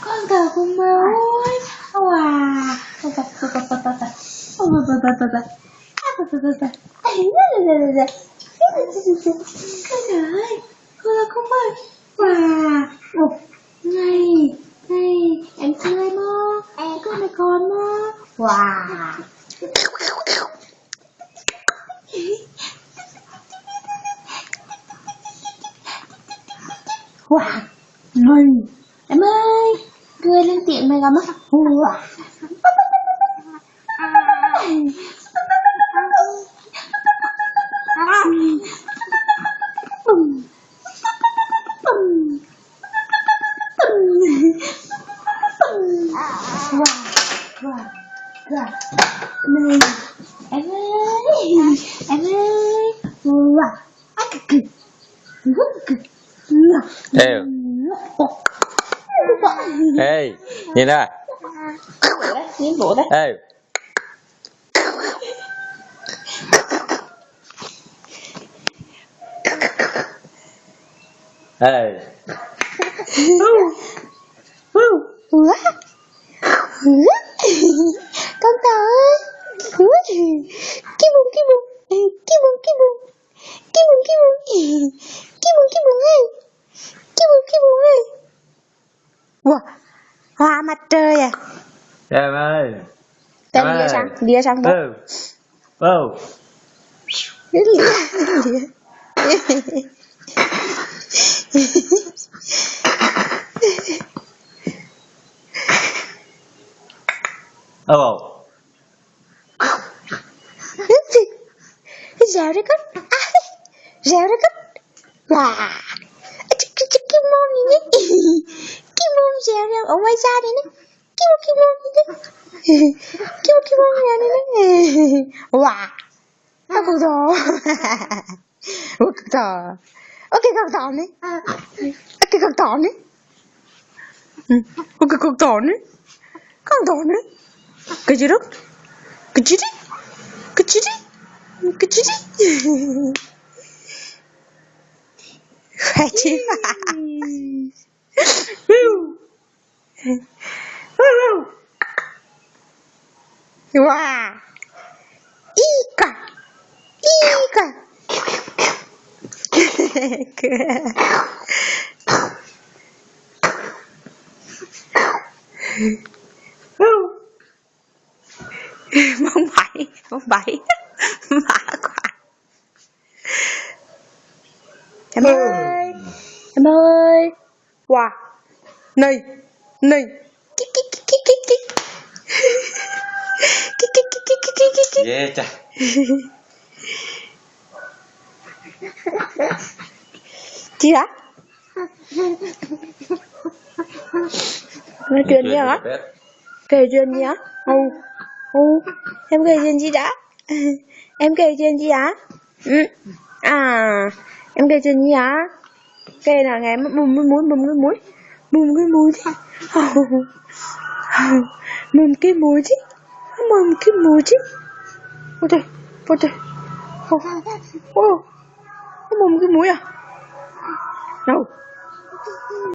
con thỏ cùng ơi. Wow. Con thỏ ơi, con là không ơi. Wow. Này, này, em chơi mơ. Con là con mơ. Wow. Wow. Này, em ơi, cười lên tiếng mày gặp mắt. Wow. Này, em ơi, wow. Ê, nhìn nè. Nhìn bộ đấy. Ê. Ê. Con thỏ ơi. Kim bùng kim bùng. Kim bùng kim bùng. Kim bùng kim bùng. Kim bùng kim bùng ơi. Kim bùng kim bùng ơi. Wow. Hoa mặt trời à. Em ơi. Tên lìa sang bố. Rèo đấy con. Rèo đấy con. Wow. Kim môn đi nhé. Kim môn rèo ở ngoài xa đi nhé. Kim môn đi nhé. Kim môn rèo đi nhé. Wow. Con thỏ. Con thỏ. Ok con thỏ này. Ok con thỏ này. Ok con thỏ này. Con thỏ này. Cái gì đó? Cái gì đi? Cái gì đi? Cái gì đi? Khoe chứ. Wow. Ica. Ica. Không bậy mã quá. Em ơi, em ơi. Wow. Này, này. Ghê trời. Chị hả? Nói chuyện gì hả? Kể chuyện gì hả? Em kể chuyện gì đã? Em kể chuyện gì hả? Em kể chuyện gì hả? Kể là ngày bùm cái mũi chứ. Bùm cái mũi chứ. Bùm cái mũi chứ. Ôi trời, ôi trời. Bùm cái mũi à? Đâu?